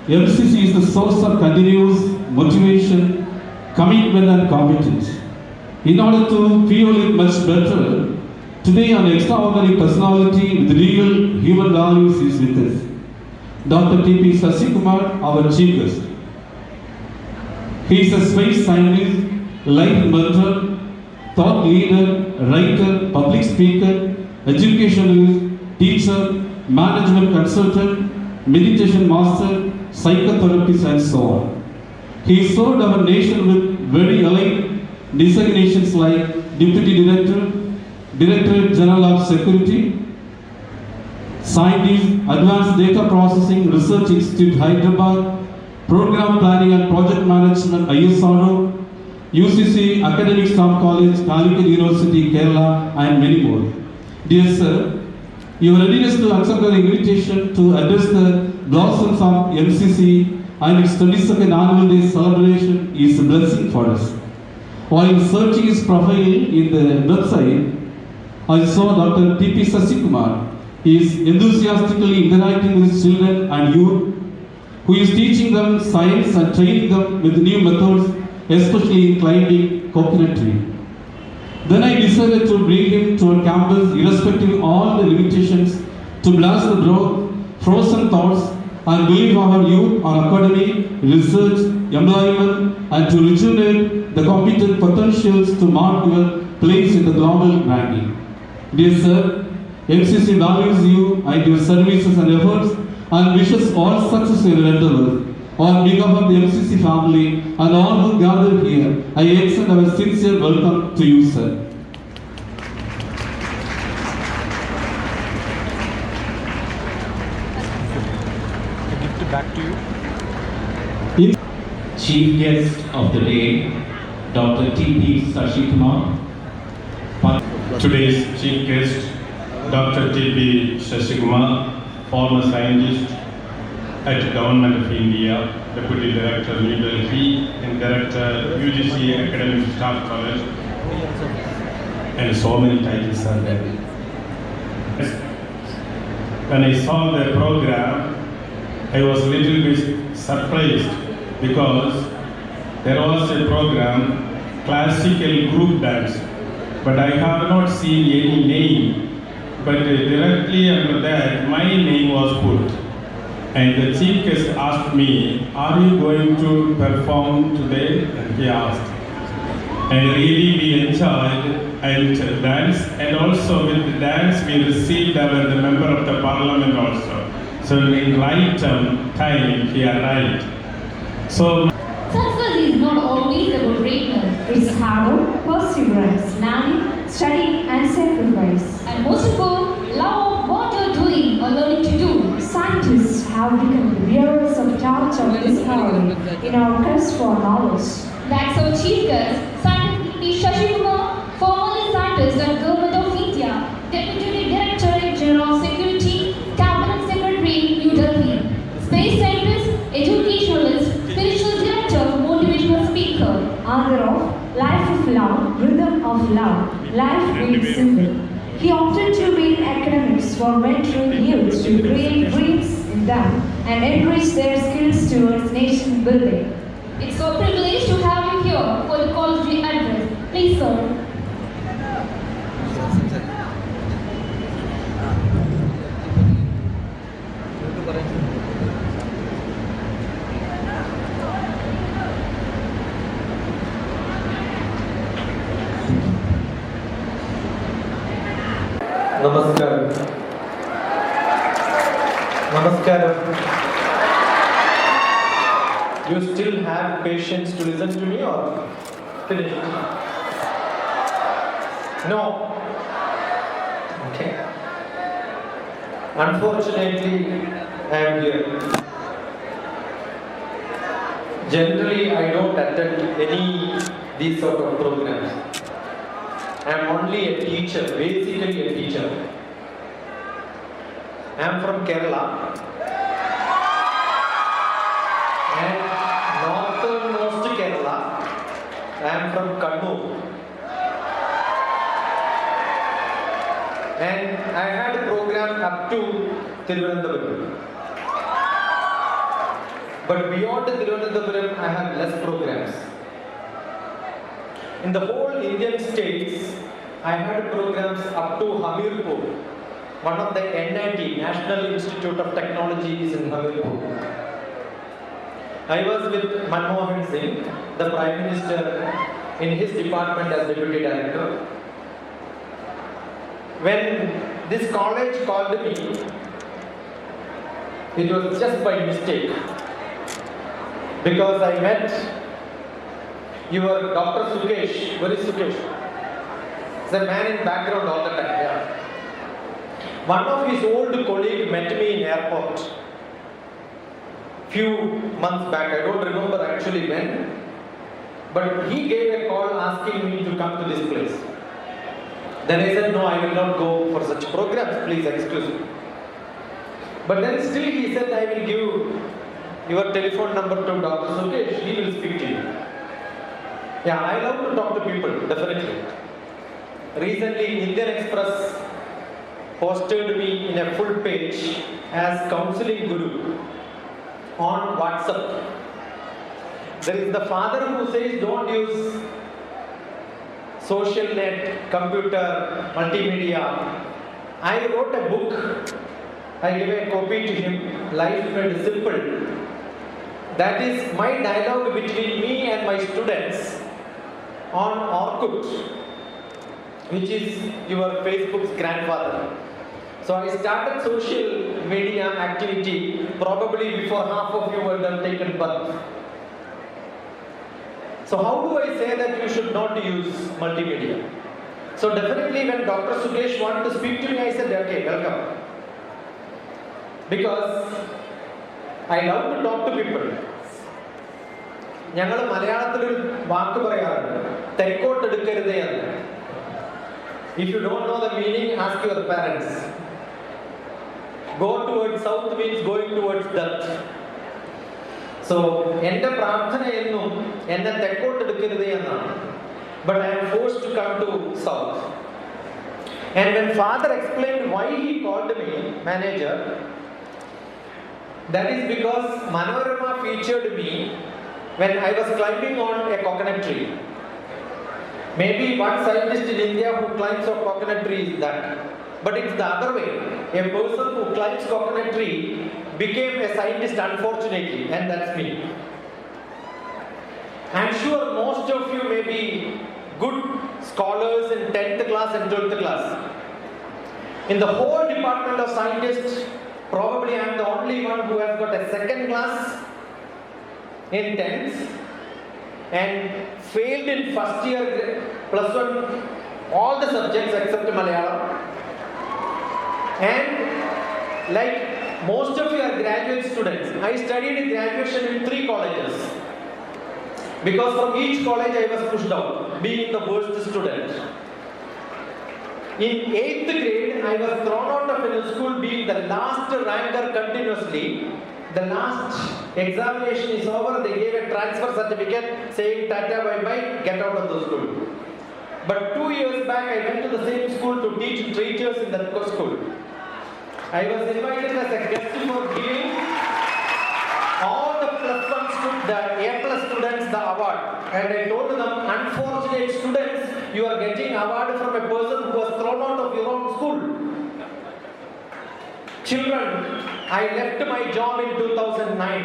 MCC is the source of continuous motivation, commitment and competence. In order to fuel it much better, today an extraordinary personality with real human values is with us. Dr.T.P. Sasikumar, our chief guest. He is a space scientist, life mentor, thought leader, writer, public speaker, educationalist, teacher, management consultant, meditation master, psychotherapist and so on. He served our nation with very elite designations like Deputy Director, Director General of Security, Scientist, Advanced Data Processing Research Institute, Hyderabad, Program Planning and Project Management, ISRO, UCC, Academic Staff College, Calicut University, Kerala, and many more. Dear Sir, your readiness to accept our invitation to address the blossoms of MCC and its 22nd annual day celebration is a blessing for us. While searching his profile in the website, I saw Dr. T.P. Sasikumar. He is enthusiastically interacting with children and youth, who is teaching them science and training them with new methods, especially in climbing coconut tree. Then I decided to bring him to our campus, irrespective of all the limitations, to blast the frozen thoughts and believe our youth on academic, research, employment, and to rejuvenate the competent potentials to mark your place in the global ranking. Dear Sir, MCC values you and your services and efforts and wishes all success in your endeavors. On behalf of the MCC family and all who gathered here, I extend our sincere welcome to you, sir. I give it back to you. Chief guest of the day, Dr. T.P. Sasikumar. Today's chief guest, Dr. T.P. Sasikumar, former scientist at Government of India, Deputy Director New Delhi, and Director UGC Academic Staff College, and so many titles are there. When I saw the program, I was a little bit surprised because there was a program, classical group dance, but I have not seen any name, but directly under that my name was put. And the chief guest asked me, are you going to perform today? And he asked. And really we enjoyed and dance, and also with the dance we received the member of the parliament also. So in right time he arrived. So success is not always about greatness. It's hard work, perseverance, learning, studying and sacrifice. And most of all, love of what you're doing or learning to do. Scientists have become the bearers of torch of discovery in our quest for knowledge. That's our chief guest, Scientist T.P. Sasikumar, formerly scientist at Government of India, Deputy Director General of Security, Cabinet Secretary, New Delhi, Space Scientist, Educationalist, Spiritual Director, Motivational Speaker, author of Life of Love, Rhythm of Love, Life Made Simple. He opted to be in academics for mentoring youth to create dreams in them and enrich their skills towards nation building. It's a privilege to have you here for the college address. Please, sir. Namaskaram. Namaskaram. You still have patience to listen to me or finished? No. Okay. Unfortunately, I am here. Generally, I don't attend any these sort of programs. I am only a teacher, basically a teacher. I am from Kerala and northernmost Kerala. I am from Kannur and I had a program up to Thiruvananthapuram. But beyond Thiruvananthapuram, I have less programs. In the whole Indian states, I had programs up to Hamirpur. One of the NIT, National Institute of Technology, is in Hamirpur. I was with Manmohan Singh, the Prime Minister, in his department as Deputy Director. When this college called me, it was just by mistake. Because I met your Dr. Sukesh, where is Sukesh? He's a man in background all the time, yeah. One of his old colleagues met me in airport few months back. I don't remember actually when, but he gave a call asking me to come to this place. Then I said, no, I will not go for such programs, please excuse me. But then still he said, I will give your telephone number to Dr. Sukesh, he will speak to you. Yeah, I love to talk to people, definitely. Recently, Indian Express posted me in a full page as counseling guru on WhatsApp. There is the father who says don't use social net, computer, multimedia. I wrote a book. I gave a copy to him, Life Made Simple. That is my dialogue between me and my students on Orkut, which is your Facebook's grandfather. So I started social media activity probably before half of you were done taken birth. So how do I say that you should not use multimedia? So definitely when Dr. Sukesh wanted to speak to me, I said, okay, welcome. Because I love to talk to people. ഞങ്ങൾ മലയാളത്തിലൊരു വാക്ക് പറയാറുണ്ട്, തെക്കോട്ടെടുക്കരുതേ എന്ന്. If you don't know the meaning, ask your parents. Go towards south means going towards death. So, എൻ്റെ പ്രാർത്ഥന എന്നും എന്നെ തെക്കോട്ടെടുക്കരുതേ എന്നാണ്. But I am forced to come to south. And when father explained why he called me manager, that is because Manorama featured me when I was climbing on a coconut tree. Maybe one scientist in India who climbs a coconut tree is that. But it's the other way. A person who climbs coconut tree became a scientist unfortunately, and that's me. I'm sure most of you may be good scholars in 10th class and 12th class. In the whole department of scientists, probably I'm the only one who has got a second class in 10th and failed in first year plus one all the subjects except Malayalam. And like most of you are graduate students, I studied graduation in 3 colleges. Because from each college I was pushed out, being the worst student. In 8th grade, I was thrown out of a school being the last ranker continuously. The last examination is over, they gave a transfer certificate saying tata bye bye, get out of the school. But 2 years back, I went to the same school to teach teachers in that school. I was invited as a guest for giving all the the A+ students the award. And I told them, unfortunate students, you are getting award from a person who was thrown out of your own school. Children, I left my job in 2009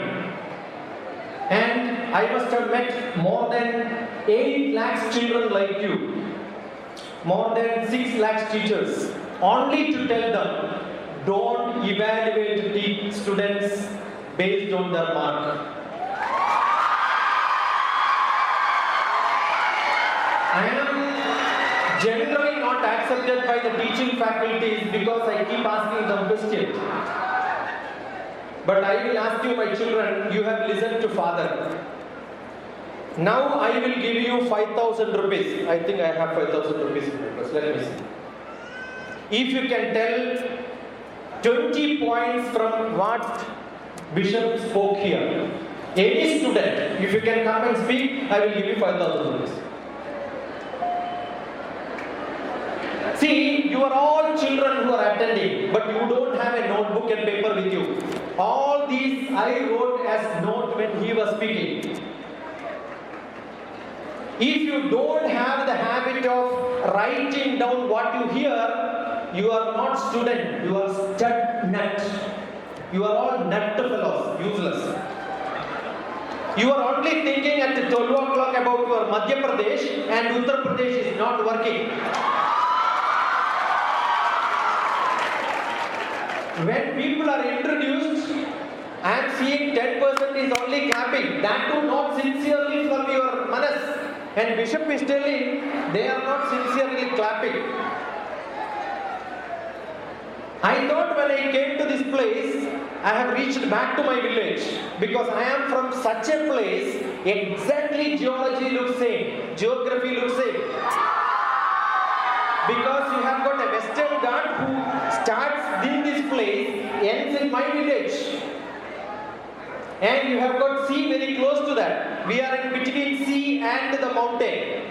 and I must have met more than 8 lakhs children like you, more than 6 lakhs teachers, only to tell them, don't evaluate students based on their mark. I am generally not accepted by the teaching faculties because I keep asking them questions. But I will ask you, my children, you have listened to father. Now I will give you 5,000 rupees. I think I have 5,000 rupees in my purse. Let me see. If you can tell 20 points from what Bishop spoke here. Any student, if you can come and speak, I will give you 5,000 rupees. See, you are all children who are attending, but you don't have a notebook and paper with you. All these I wrote as note was speaking. If you don't have the habit of writing down what you hear, you are not student, you are stud nut. You are all nut fellows, useless. You are only thinking at 12 o'clock about your Madhya Pradesh and Uttar Pradesh is not working. When people are introduced, I am seeing 10% is only clapping. That too not sincerely from your manas. And Bishop is telling they are not sincerely clapping. I thought when I came to this place, I have reached back to my village because I am from such a place, exactly geology looks same, geography looks same. Because you have got a Western Ghat who starts in this place, ends in my village. And you have got sea very close to that. We are in between sea and the mountain.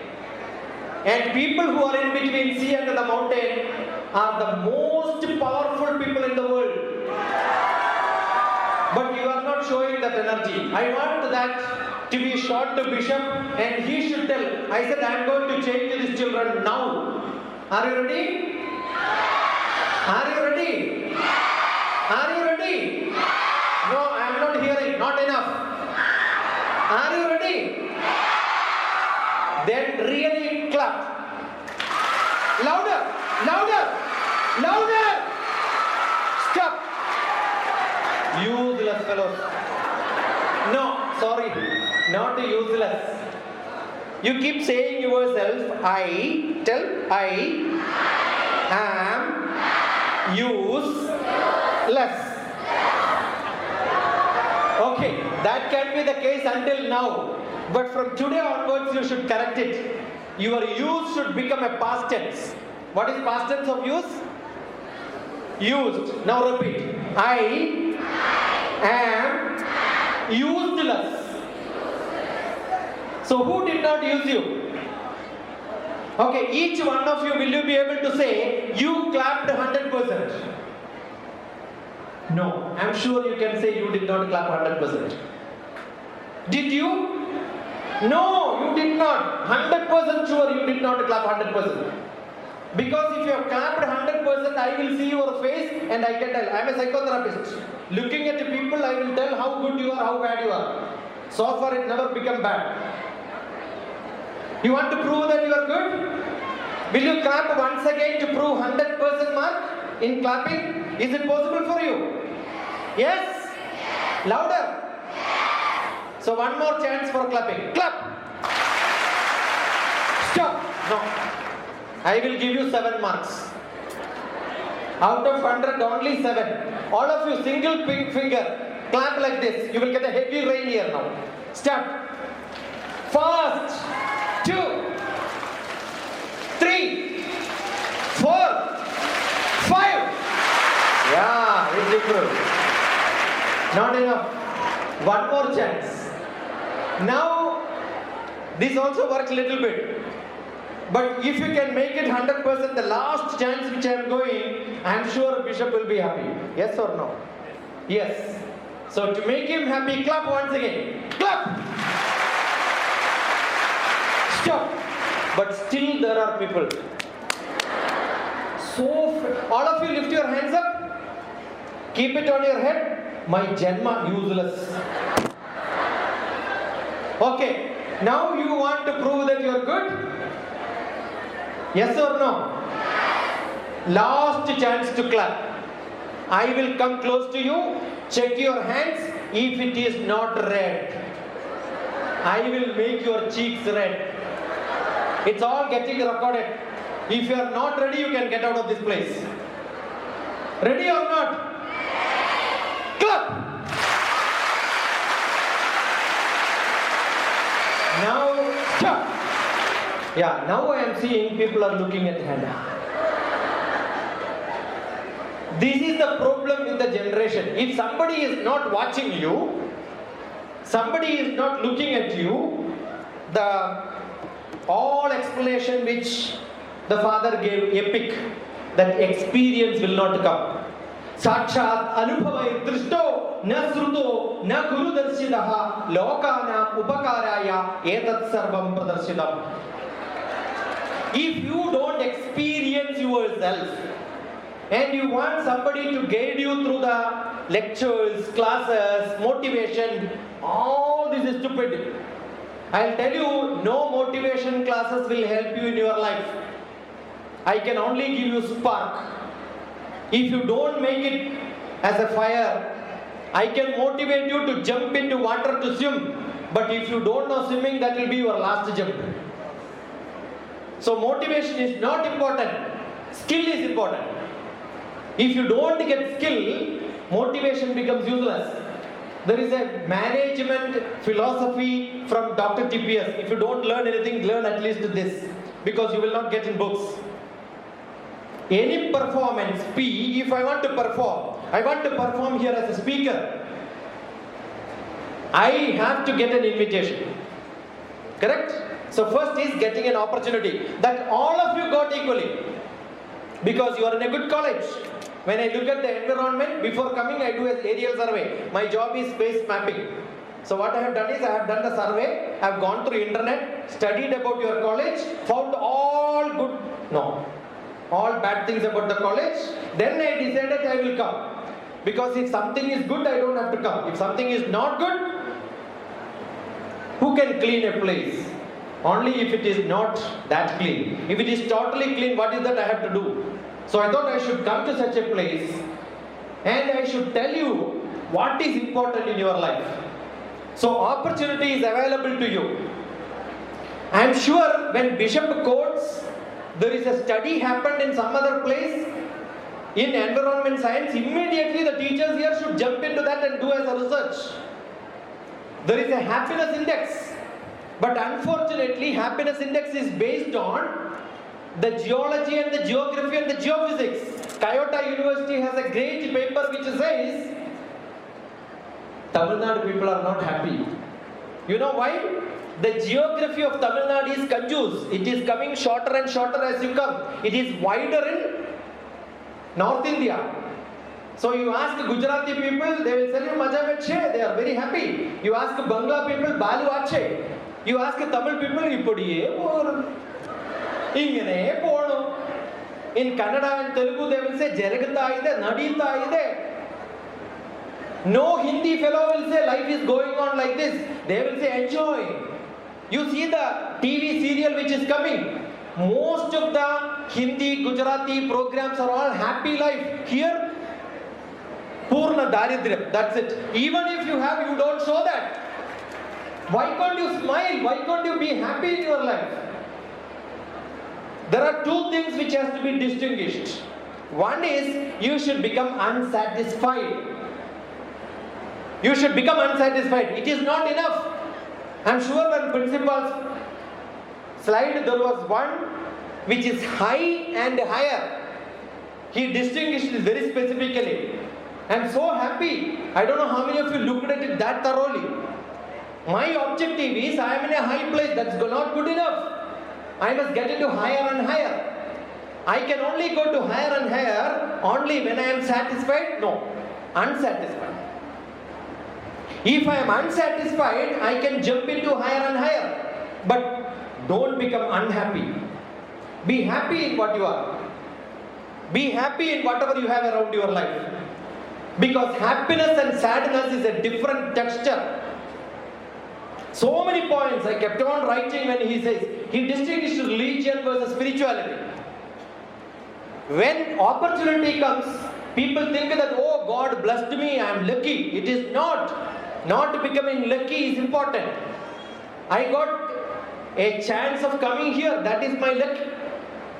And people who are in between sea and the mountain are the most powerful people in the world. But you are not showing that energy. I want that to be shot to Bishop and he should tell. I said I am going to change these children now. Are you ready? Are you ready? Are you ready? No, I am not hearing. Not enough. Are you ready? Then really clap. Louder, louder, louder. Stop. Useless fellows. No, sorry, not useless. You keep saying yourself, I am useless. Okay, that can be the case until now. But from today onwards, you should correct it. Your use should become a past tense. What is past tense of use? Used. Now repeat. I am useless. So who did not use you? Okay, each one of you, will you be able to say, you clapped 100%? No, I am sure you can say you did not clap 100%. Did you? No, you did not. 100% sure you did not clap 100%. Because if you have clapped 100%, I will see your face and I can tell. I am a psychotherapist. Looking at the people, I will tell how good you are, how bad you are. So far it never become bad. You want to prove that you are good? Will you clap once again to prove 100% mark in clapping? Is it possible for you? Yes? Louder. So one more chance for clapping. Clap. Stop. No. I will give you 7 marks. Out of 100, only 7. All of you, single finger, clap like this. You will get a heavy rain here now. Start. Fast. 2, 3, 4, 5. Yeah, it's improved. Not enough. One more chance. Now, this also works a little bit. But if you can make it 100%, the last chance which I am going, I am sure Bishop will be happy. Yes or no? Yes. So to make him happy, clap once again. Clap! Stop. But still there are people. So, all of you lift your hands up. Keep it on your head. My Janma useless. Okay. Now you want to prove that you are good? Yes or no? Last chance to clap. I will come close to you. Check your hands. If it is not red, I will make your cheeks red. It's all getting recorded. If you are not ready, you can get out of this place. Ready or not? Clap! Now, stop. Yeah, now I am seeing people are looking at Hannah. This is the problem with the generation. If somebody is not watching you, somebody is not looking at you, the all explanation which the father gave epic, that experience will not come. Sakshat anubhava drishto na sruto na guru darshidaha lokana upakaraya etat sarvam pradarshidam. If you don't experience yourself and you want somebody to guide you through the lectures, classes, motivation, all this is stupid. I'll tell you, no motivation classes will help you in your life. I can only give you spark. If you don't make it as a fire, I can motivate you to jump into water to swim. But if you don't know swimming, that will be your last jump. So motivation is not important. Skill is important. If you don't get skill, motivation becomes useless. There is a management philosophy from DrTPS. If you don't learn anything, learn at least this, because you will not get in books. Any performance, if I want to perform here as a speaker, I have to get an invitation. Correct? So first is getting an opportunity that all of you got equally, because you are in a good college. When I look at the environment, before coming I do an aerial survey. My job is space mapping. So what I have done is I have done the survey, I have gone through internet, studied about your college, found all bad things about the college. Then I decided I will come. Because if something is good, I don't have to come. If something is not good, who can clean a place? Only if it is not that clean. If it is totally clean, what is that I have to do? So I thought I should come to such a place and I should tell you what is important in your life. So opportunity is available to you. I am sure when Bishop quotes, there is a study happened in some other place in environment science, immediately the teachers here should jump into that and do as a research. There is a happiness index, but unfortunately happiness index is based on the geology and the geography and the geophysics. Kyoto University has a great paper which says Tamil Nadu people are not happy. You know why? The geography of Tamil Nadu is confused. It is coming shorter and shorter as you come. It is wider in North India. So you ask Gujarati people, they will tell you Maja Meche, they are very happy. You ask Bangla people, Balu Ache. You ask Tamil people, Ipodiye or Ingene Pono. In Kannada and Telugu, they will say Jeragata ide, Nadita ide. No Hindi fellow will say life is going on like this. They will say enjoy. You see the TV serial which is coming. Most of the Hindi, Gujarati programs are all happy life. Here, Purna Daridrya. That's it. Even if you have, you don't show that. Why can't you smile? Why can't you be happy in your life? There are two things which has to be distinguished. One is you should become unsatisfied. You should become unsatisfied. It is not enough. I am sure when principal's slide there was one which is high and higher. He distinguished it very specifically. I am so happy. I don't know how many of you looked at it that thoroughly. My objective is I am in a high place. That's not good enough. I must get into higher and higher. I can only go to higher and higher only when I am satisfied. No, unsatisfied. If I am unsatisfied, I can jump into higher and higher. But don't become unhappy. Be happy in what you are. Be happy in whatever you have around your life. Because happiness and sadness is a different texture. So many points I kept on writing when he says, he distinguished religion versus spirituality. When opportunity comes, people think that, oh, God blessed me, I am lucky. It is not. Not becoming lucky is important. I got a chance of coming here, that is my luck.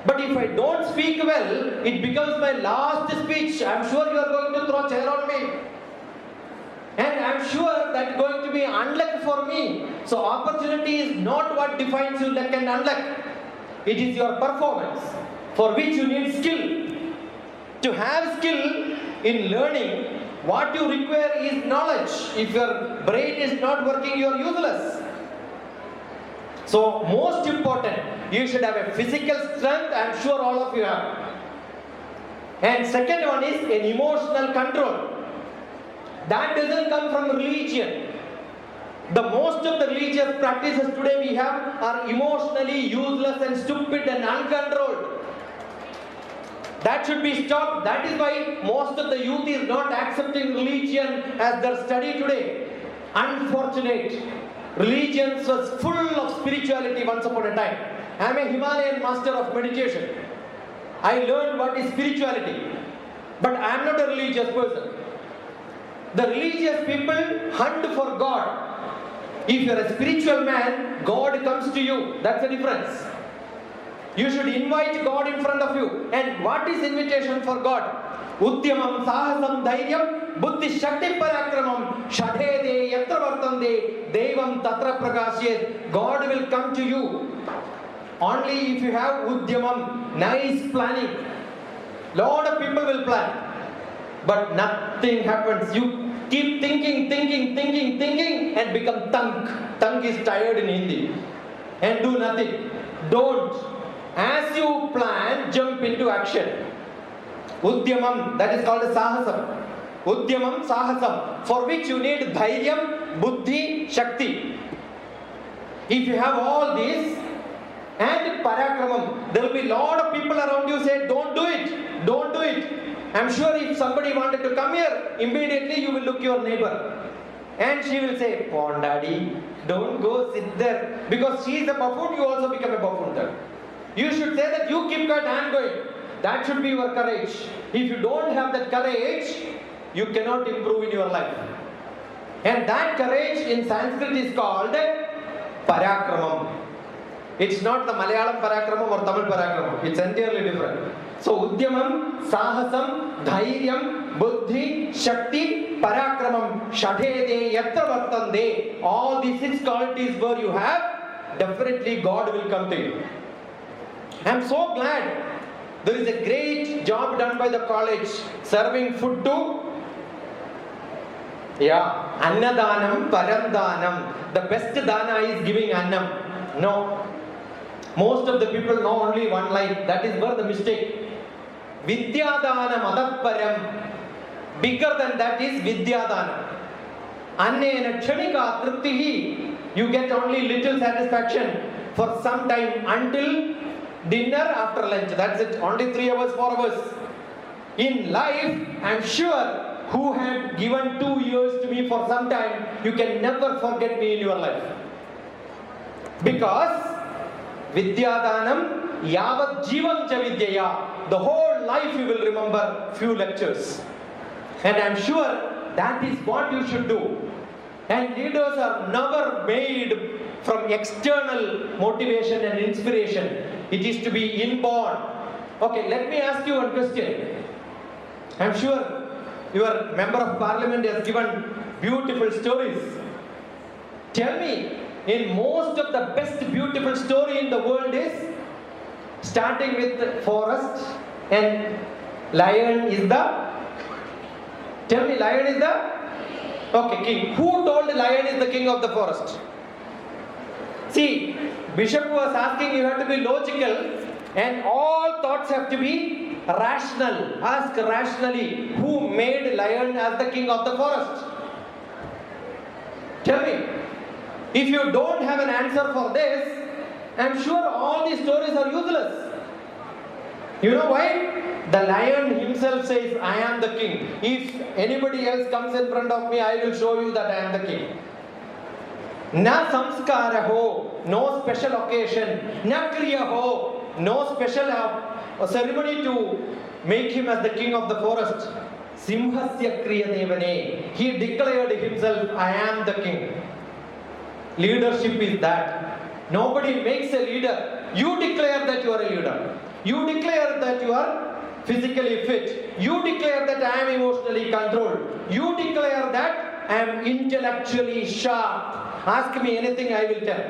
But if I don't speak well, it becomes my last speech. I am sure you are going to throw chair on me. And I am sure that is going to be unluck for me. So opportunity is not what defines you luck and unluck. It is your performance, for which you need skill. To have skill in learning, what you require is knowledge. If your brain is not working, you are useless. So most important, you should have a physical strength. I am sure all of you have. And second one is an emotional control. That doesn't come from religion. The most of the religious practices today we have are emotionally useless and stupid and uncontrolled. That should be stopped. That is why most of the youth is not accepting religion as their study today. Unfortunate. Religion was full of spirituality once upon a time. I am a Himalayan master of meditation. I learned what is spirituality. But I am not a religious person. The religious people hunt for God. If you are a spiritual man, God comes to you. That's the difference. You should invite God in front of you. And what is invitation for God? Udyamam sahasam dhairyam buddhi shakti parakramam shadhede yatra vartande devam tatra prakashyet. God will come to you only if you have udyamam, nice planning. Lot of people will plan, but nothing happens. You keep thinking and become tank. Tank is tired in Hindi and do nothing. Don't. As you plan, jump into action. Udyamam, that is called sahasam. Udyamam sahasam, for which you need dhairyam, buddhi, shakti. If you have all these and parakramam, there will be lot of people around you say, don't do it, don't do it. I'm sure if somebody wanted to come here, immediately you will look your neighbor. And she will say, "Pon daddy, don't go sit there." Because she is a buffoon, you also become a buffoon there. You should say that you keep quiet, I am going. That should be your courage. If you don't have that courage, you cannot improve in your life. And that courage in Sanskrit is called parakramam. It's not the Malayalam parakramam or Tamil parakramam. It's entirely different. So udyamam, sahasam, dhairyam, buddhi, shakti, parakramam, shadhede, yatra vartande. All these 6 qualities where you have, definitely God will come to you. I am so glad there is a great job done by the college serving food to Annadanam, Paramdanam. The best dana is giving annam. No. Most of the people know only one line. That is where the mistake. Vidyadanam adatparam. Bigger than that is Vidyadanam. Annena kshanika triptihi. You get only little satisfaction for some time until dinner after lunch. That's it. Only 3 hours, 4 hours. In life, I am sure who had given 2 years to me for some time, you can never forget me in your life. Because Vidyadanam yavat jivam cha vidyaya. The whole life you will remember few lectures. And I am sure that is what you should do. And leaders are never made from external motivation and inspiration. It is to be inborn. Okay, let me ask you one question. I am sure your member of parliament has given beautiful stories. Tell me, in most of the best beautiful story in the world is starting with forest and lion is the, tell me, lion is the, okay, king. Who told lion is the king of the forest? See, Bishop was asking, you have to be logical and all thoughts have to be rational. Ask rationally, who made lion as the king of the forest? Tell me. If you don't have an answer for this, I am sure all these stories are useless. You know why? The lion himself says, I am the king. If anybody else comes in front of me, I will show you that I am the king. Na samskara ho, no special occasion. Na kriya ho, no special ceremony to make him as the king of the forest. Simhasya kriya devane. He declared himself, I am the king. Leadership is that. Nobody makes a leader. You declare that you are a leader. You declare that you are physically fit. You declare that I am emotionally controlled. You declare that I am intellectually sharp. Ask me anything, I will tell.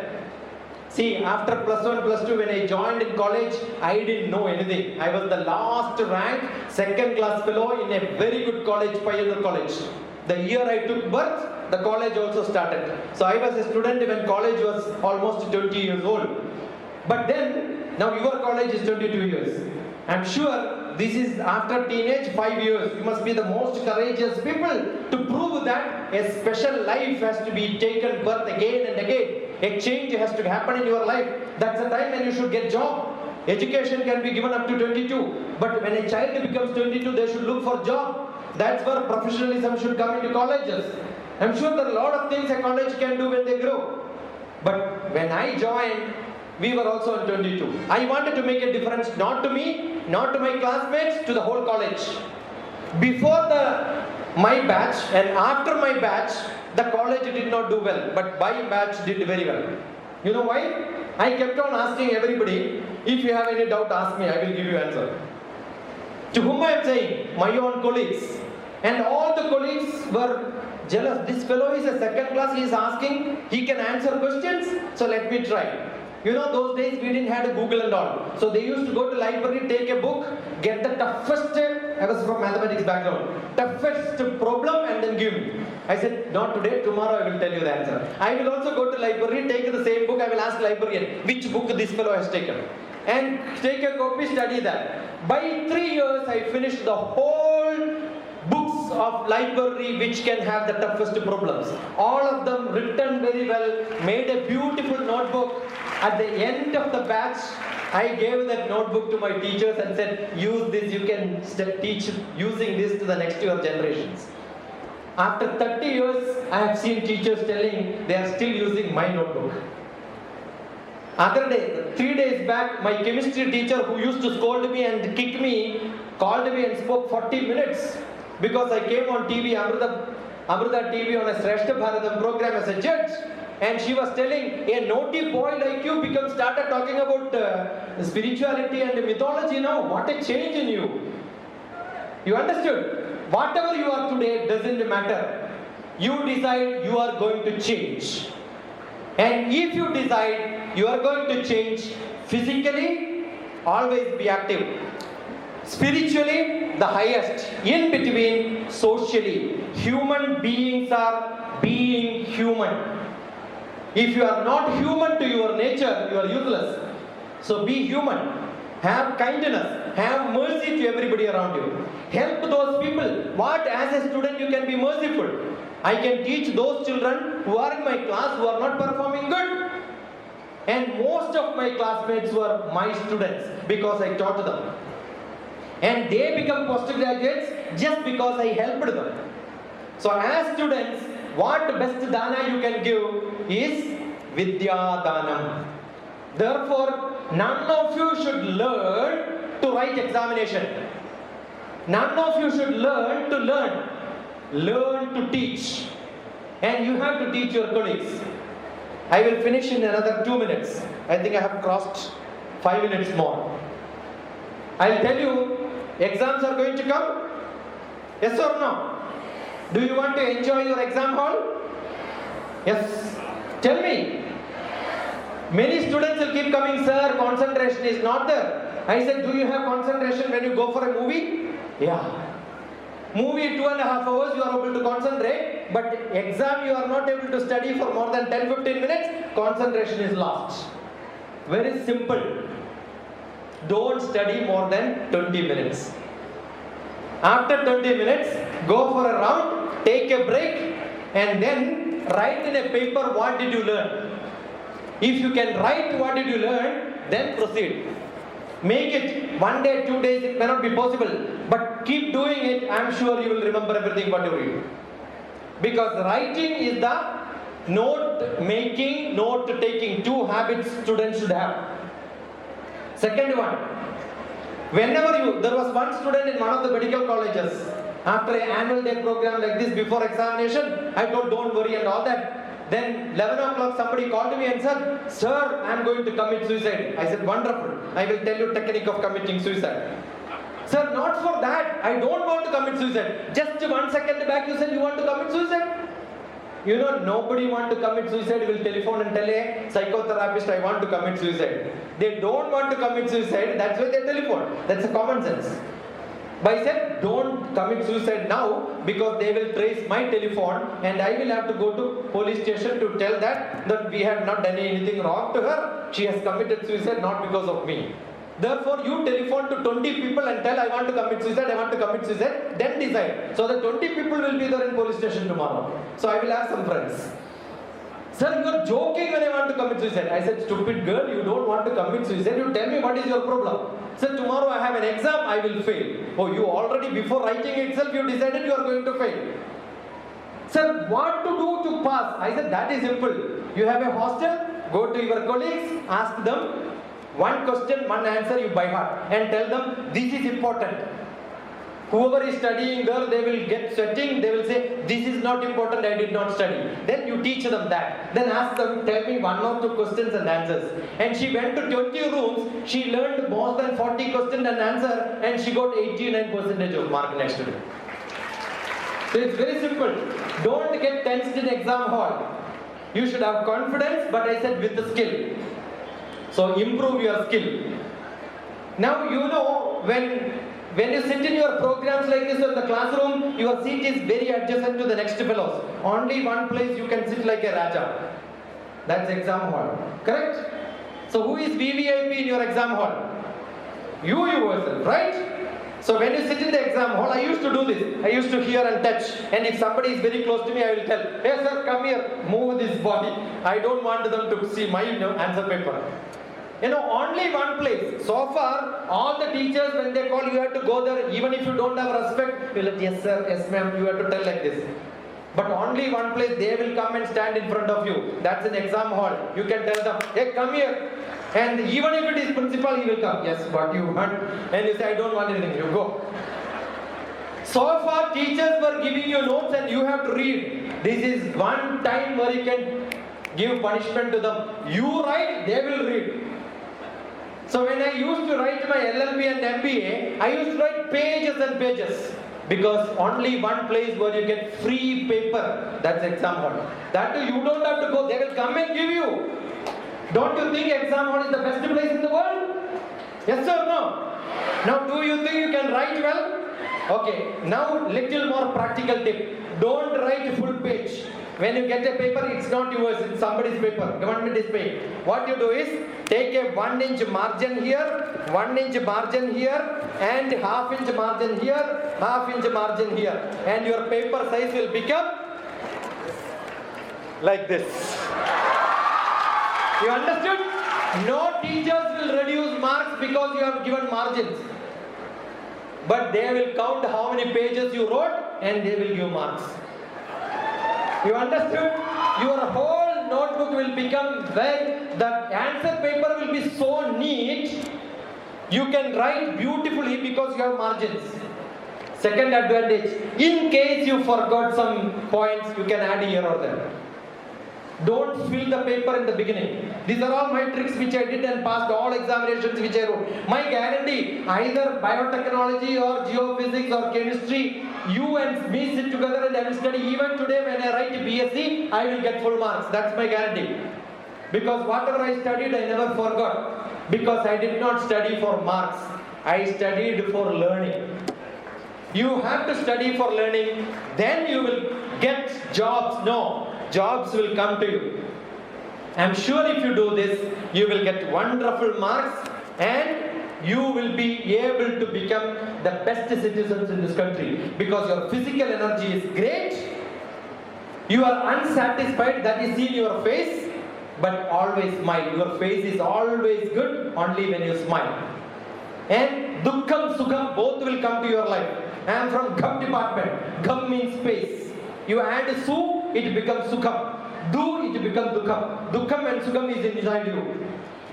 See, after plus 1, plus 2, when I joined in college, I didn't know anything. I was the last rank, 2nd class fellow in a very good college, Pioneer College. The year I took birth, the college also started. So I was a student when college was almost 20 years old. But then, now your college is 22 years. I'm sure This is after teenage, 5 years. You must be the most courageous people to prove that a special life has to be taken birth again and again. A change has to happen in your life. That's the time when you should get job. Education can be given up to 22, but when a child becomes 22, they should look for job. That's where professionalism should come into colleges. I'm sure there are a lot of things a college can do when they grow. But when I joined, we were also on 22. I wanted to make a difference, not to me, not to my classmates, to the whole college. Before my batch and after my batch, the college did not do well, but my batch did very well. You know why? I kept on asking everybody, if you have any doubt, ask me, I will give you answer. To whom I am saying? My own colleagues. And all the colleagues were jealous. This fellow is a second class, he is asking, he can answer questions, so let me try. You know, those days we didn't have Google and all. So they used to go to library, take a book, get the toughest, I was from mathematics background, toughest problem and then give me. I said, not today, tomorrow I will tell you the answer. I will also go to library, take the same book, I will ask librarian, which book this fellow has taken. And take a copy, study that. By 3 years, I finished the whole books of library which can have the toughest problems. All of them written very well, made a beautiful notebook. At the end of the batch, I gave that notebook to my teachers and said, use this, you can teach using this to the next year generations. After 30 years, I have seen teachers telling they are still using my notebook. Other day, 3 days back, my chemistry teacher who used to scold me and kick me, called me and spoke 40 minutes because I came on TV, Amrita TV on a Shrestha Bharatam program as a judge. And she was telling, a naughty boy like you started talking about spirituality and mythology now. What a change in you. You understood? Whatever you are today doesn't matter. You decide you are going to change. And if you decide you are going to change physically, always be active. Spiritually, the highest. In between, socially. Human beings are being human. If you are not human to your nature, you are useless. So be human. Have kindness. Have mercy to everybody around you. Help those people. What as a student you can be merciful. I can teach those children who are in my class who are not performing good. And most of my classmates were my students because I taught them. And they become postgraduates just because I helped them. So as students, what best dana you can give is Vidya Danam. Therefore, none of you should learn to write examination. None of you should learn to learn. Learn to teach. And you have to teach your colleagues. I will finish in another 2 minutes. I think I have crossed 5 minutes more. I'll tell you, exams are going to come. Yes or no? Do you want to enjoy your exam hall? Yes. Tell me. Many students will keep coming, sir, concentration is not there. I said, do you have concentration when you go for a movie? Yeah. Movie 2.5 hours you are able to concentrate, but exam you are not able to study for more than 10-15 minutes, concentration is lost. Very simple. Don't study more than 20 minutes. After 20 minutes, go for a round, take a break, and then write in a paper what did you learn. If you can write what did you learn, then proceed. Make it 1 day, 2 days, it may not be possible, but keep doing it. I am sure you will remember everything what you read. Because writing is the note making, note taking, 2 habits students should have. Second one, there was one student in one of the medical colleges. After an annual day program like this before examination, I told don't worry and all that. Then 11 o'clock somebody called me and said, sir, I am going to commit suicide. I said, wonderful. I will tell you technique of committing suicide. Sir, not for that. I don't want to commit suicide. Just 1 second back you said you want to commit suicide. You know, nobody want to commit suicide will telephone and tell a psychotherapist, I want to commit suicide. They don't want to commit suicide, that's why they telephone. That's a common sense. But I said, don't commit suicide now because they will trace my telephone and I will have to go to police station to tell that we have not done anything wrong to her. She has committed suicide not because of me. Therefore, you telephone to 20 people and tell, I want to commit suicide, I want to commit suicide, then decide. So the 20 people will be there in police station tomorrow. So I will have some friends. Sir, you are joking when I want to commit suicide. I said, stupid girl, you don't want to commit suicide. You tell me what is your problem. Sir, tomorrow I have an exam, I will fail. Oh, you already before writing itself, you decided you are going to fail. Sir, what to do to pass? I said, that is simple. You have a hostel, go to your colleagues, ask them one question, one answer you by heart and tell them this is important. Whoever is studying there, they will get sweating, they will say, this is not important, I did not study. Then you teach them that. Then ask them, tell me 1 or 2 questions and answers. And she went to 20 rooms, she learned more than 40 questions and answer, and she got 89% of mark next to it. So it's very simple. Don't get tensed in exam hall. You should have confidence, but I said with the skill. So improve your skill. Now you know when you sit in your programs like this in the classroom, your seat is very adjacent to the next fellows. Only one place you can sit like a Raja. That's exam hall. Correct? So who is VVIP in your exam hall? You yourself, right? So when you sit in the exam hall, I used to do this. I used to hear and touch. And if somebody is very close to me, I will tell, hey sir, come here, move this body. I don't want them to see my answer paper. Only one place. So far, all the teachers, when they call, you have to go there. Even if you don't have respect, you will say, yes sir, yes ma'am, you have to tell like this. But only one place, they will come and stand in front of you. That's an exam hall. You can tell them, hey, come here. And even if it is principal, he will come. Yes, what you want? And you say, I don't want anything. You go. So far, teachers were giving you notes and you have to read. This is one time where you can give punishment to them. You write, they will read. So when I used to write my LLB and MBA, I used to write pages and pages. Because only one place where you get free paper, that's exam hall. That too, you don't have to go, they will come and give you. Don't you think exam hall is the best place in the world? Yes or no? Now do you think you can write well? Okay, now little more practical tip. Don't write full page. When you get a paper, it's not yours, it's somebody's paper. Government is paying. What you do is, take a 1 inch margin here, 1 inch margin here, and half inch margin here, half inch margin here. And your paper size will become like this. You understood? No teachers will reduce marks because you have given margins. But they will count how many pages you wrote and they will give marks. You understood? Your whole notebook will become the answer paper will be so neat. You can write beautifully because you have margins. Second advantage, in case you forgot some points, you can add here or there. Don't fill the paper in the beginning. These are all my tricks which I did and passed all examinations which I wrote. My guarantee, either biotechnology or geophysics or chemistry, you and me sit together and I will study. Even today when I write BSc, I will get full marks. That's my guarantee. Because whatever I studied, I never forgot. Because I did not study for marks. I studied for learning. You have to study for learning, then you will get jobs. No. Jobs will come to you. I am sure if you do this, you will get wonderful marks and you will be able to become the best citizens in this country because your physical energy is great. You are unsatisfied, that is seen in your face, but always smile. Your face is always good only when you smile. And dukkham, sukham, both will come to your life. I am from Gum department. Gum means space. You add su, it becomes sukham. Do, it becomes dukkham. Dukkham and sukham is inside you.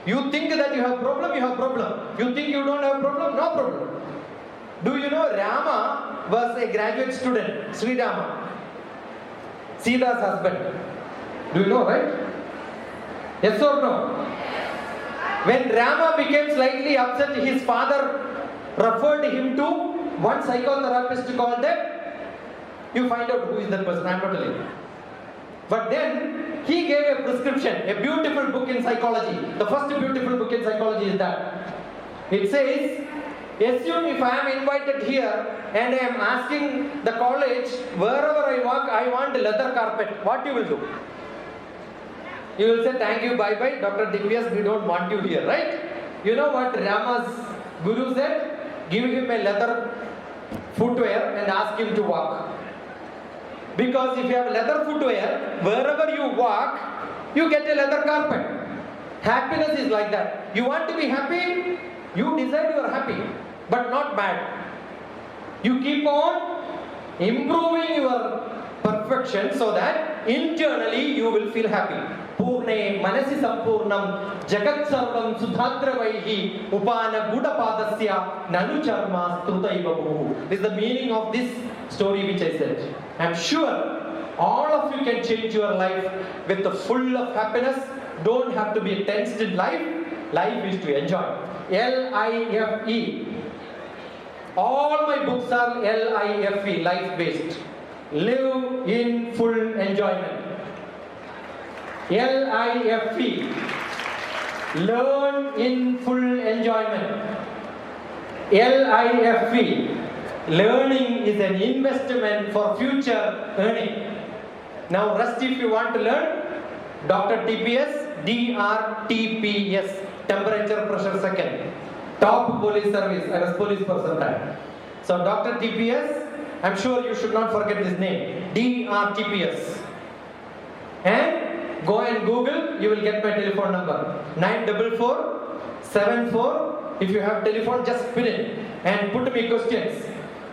You think that you have problem, you have problem. You think you don't have problem, no problem. Do you know Rama was a graduate student, Sri Rama, Sita's husband. Do you know, right? Yes or no? When Rama became slightly upset, his father referred him to one psychotherapist called that. You find out who is that person, I am not telling you. But then he gave a prescription, a beautiful book in psychology. The first beautiful book in psychology is that. It says, assume if I am invited here and I am asking the college, wherever I walk, I want a leather carpet. What you will do? You will say, thank you, bye-bye, Dr.TPS, we don't want you here, right? You know what Rama's guru said? Give him a leather footwear and ask him to walk. Because if you have leather footwear, wherever you walk, you get a leather carpet. Happiness is like that. You want to be happy? You decide you are happy, but not bad. You keep on improving your perfection so that internally you will feel happy. Purne manasi sampurnam jagat sarvam sudhadravaihi upana gudapadasya nanu charma strutaiva bhuhu. This is the meaning of this story which I said. I am sure all of you can change your life with the full of happiness. Don't have to be tensed in life. Life is to enjoy. L-I-F-E. All my books are L-I-F-E, life-based. Live in full enjoyment. L-I-F-E. Learn in full enjoyment. L-I-F-E. Learning is an investment for future earning. Now rest if you want to learn, DrTPS, DrTPS, temperature pressure second. Top police service, I was police for some time. So DrTPS, I'm sure you should not forget this name, DrTPS. And go and Google, you will get my telephone number, 944-74. If you have telephone, just fill in and put me questions.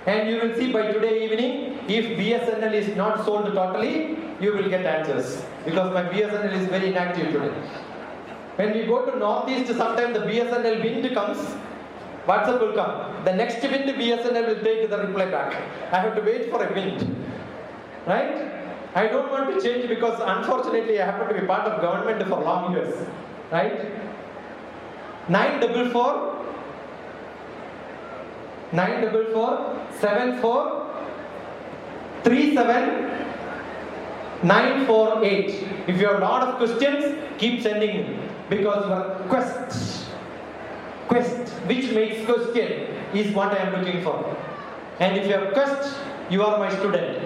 And you will see by today evening, if BSNL is not sold totally, you will get answers. Because my BSNL is very inactive today. When we go to Northeast, sometimes the BSNL wind comes, WhatsApp will come. The next wind, BSNL will take the reply back. I have to wait for a wind. Right? I don't want to change because unfortunately I happen to be part of government for long years. Right? 944-74-37-948. If you have a lot of questions, keep sending me. Because your quest, which makes question, is what I am looking for. And if you have quest, you are my student.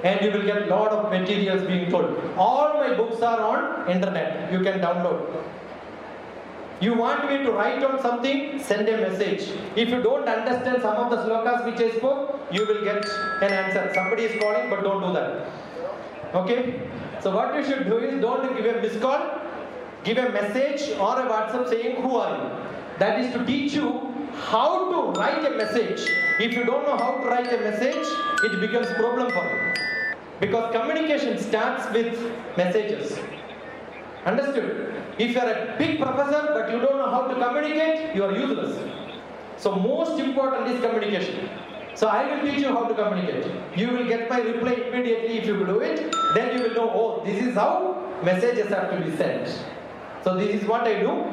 And you will get a lot of materials being told. All my books are on internet. You can download. You want me to write on something, send a message. If you don't understand some of the slokas which I spoke, you will get an answer. Somebody is calling, but don't do that. Okay? So what you should do is, don't give a missed call. Give a message or a WhatsApp saying, who are you? That is to teach you how to write a message. If you don't know how to write a message, it becomes a problem for you. Because communication starts with messages. Understood? If you are a big professor but you don't know how to communicate, you are useless. So most important is communication. So I will teach you how to communicate. You will get my reply immediately if you do it. Then you will know, oh, this is how messages have to be sent. So this is what I do.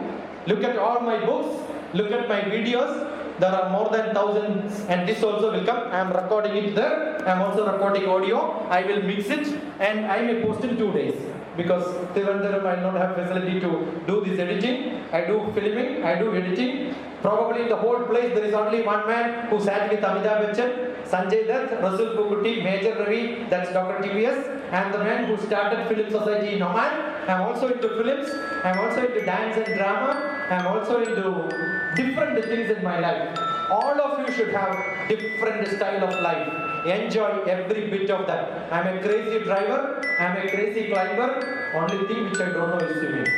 Look at all my books. Look at my videos. There are more than thousands, and this also will come. I am recording it there. I am also recording audio. I will mix it and I may post in 2 days. Because Thiruvananthapuram I don't have facility to do this editing. I do filming, I do editing. Probably in the whole place there is only one man who sat with Amitabh Bachchan, Sanjay Dutt, Rasul Pukutti, Major Ravi, that's DrTPS. I am the man who started Film Society in Oman. I am also into films. I am also into dance and drama. I am also into different things in my life. All of you should have different style of life. Enjoy every bit of that. I am a crazy driver. I am a crazy climber. Only thing which I don't know is swimming.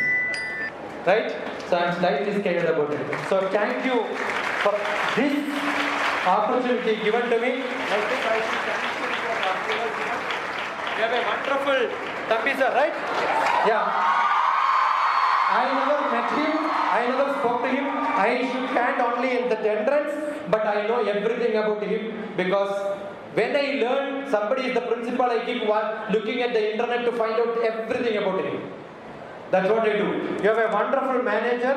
Right? So I am slightly scared about it. So thank you for this opportunity given to me. I think I should thank you for you have a wonderful Thampi sir, right? Yeah. I never met him. I never spoke to him. I shook hand only in the entrance, but I know everything about him because when I learn somebody is the principal, I keep looking at the internet to find out everything about him. That's what I do. You have a wonderful manager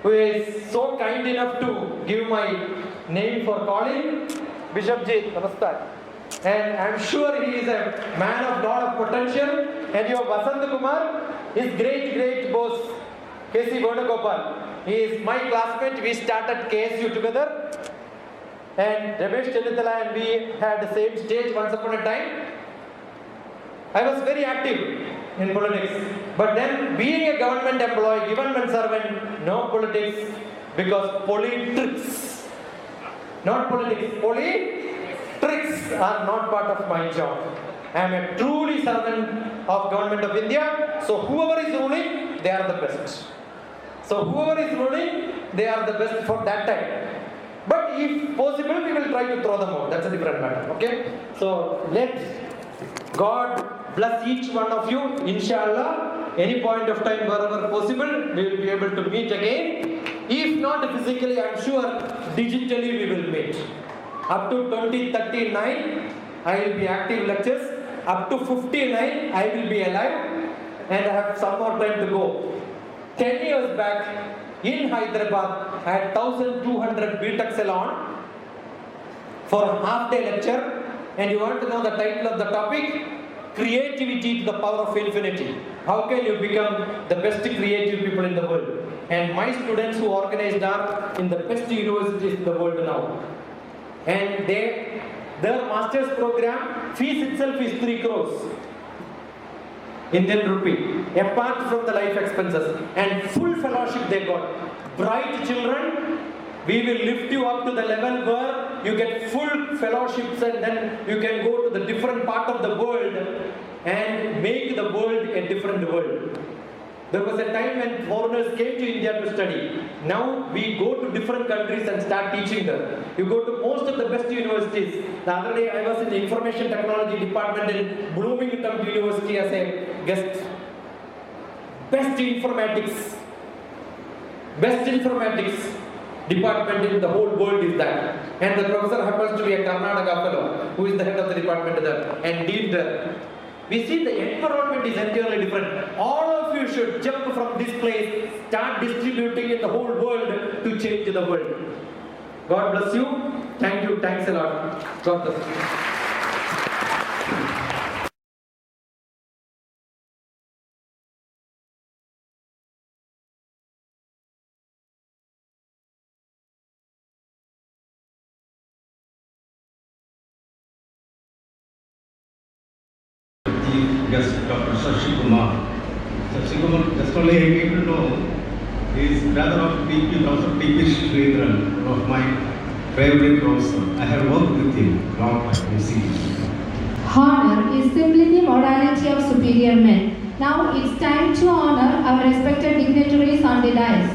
who is so kind enough to give my name for calling, Bishop Ji, Namaskar. And I'm sure he is a man of lot of potential. And your Vasant Kumar, his great boss, K.C. Venugopal. He is my classmate. We started KSU together. And Ramesh Chennithala and we had the same stage once upon a time. I was very active in politics. But then being a government employee, government servant, no politics, because politics, not politics, tricks are not part of my job. I am a truly servant of Government of India. So whoever is ruling, they are the best. So whoever is ruling, they are the best for that time. But if possible, we will try to throw them out. That's a different matter. Okay? So let God bless each one of you. Inshallah, any point of time, wherever possible, we will be able to meet again. If not physically, I am sure digitally we will meet. Up to 2039, I will be active lectures. Up to 59, I will be alive, and I have some more time to go. 10 years back, in Hyderabad, I had 1200 BTech salon for a half-day lecture. And you want to know the title of the topic? Creativity to the power of infinity. How can you become the best creative people in the world? And my students who organized are in the best universities in the world now. And their master's program, fees itself is 3 crores. Indian rupee, apart from the life expenses, and full fellowship they got. Bright children, we will lift you up to the level where you get full fellowships, and then you can go to the different part of the world and make the world a different world. There was a time when foreigners came to India to study. Now we go to different countries and start teaching them. You go to most of the best universities. The other day I was in the information technology department in Bloomington University as a guest. Best informatics department in the whole world is that. And the professor happens to be a Karnataka fellow who is the head of the department there and dean there. We see the environment is entirely different. All of you should jump from this place, start distributing in the whole world to change the world. God bless you. Thank you. Thanks a lot. God bless you. Guest Dr. Shashi Kumar. Shashi Kumar, just only I came to know, he is brother of TP, Professor TP Sridharan, one of my favorite professor. I have worked with him long time, you see. Honor is simply the modality of superior men. Now it's time to honor our respected dignitaries on the dais.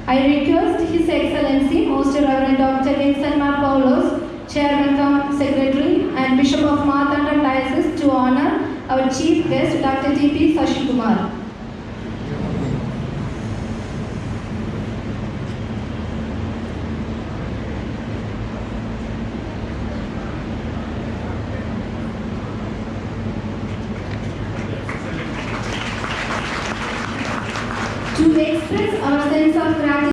I request His Excellency, Most Reverend Dr. J.Thampi, Chairman cum Secretary and Bishop of Marthandam Diocese to honor our chief guest, Dr. T.P. Shashi Kumar. To express our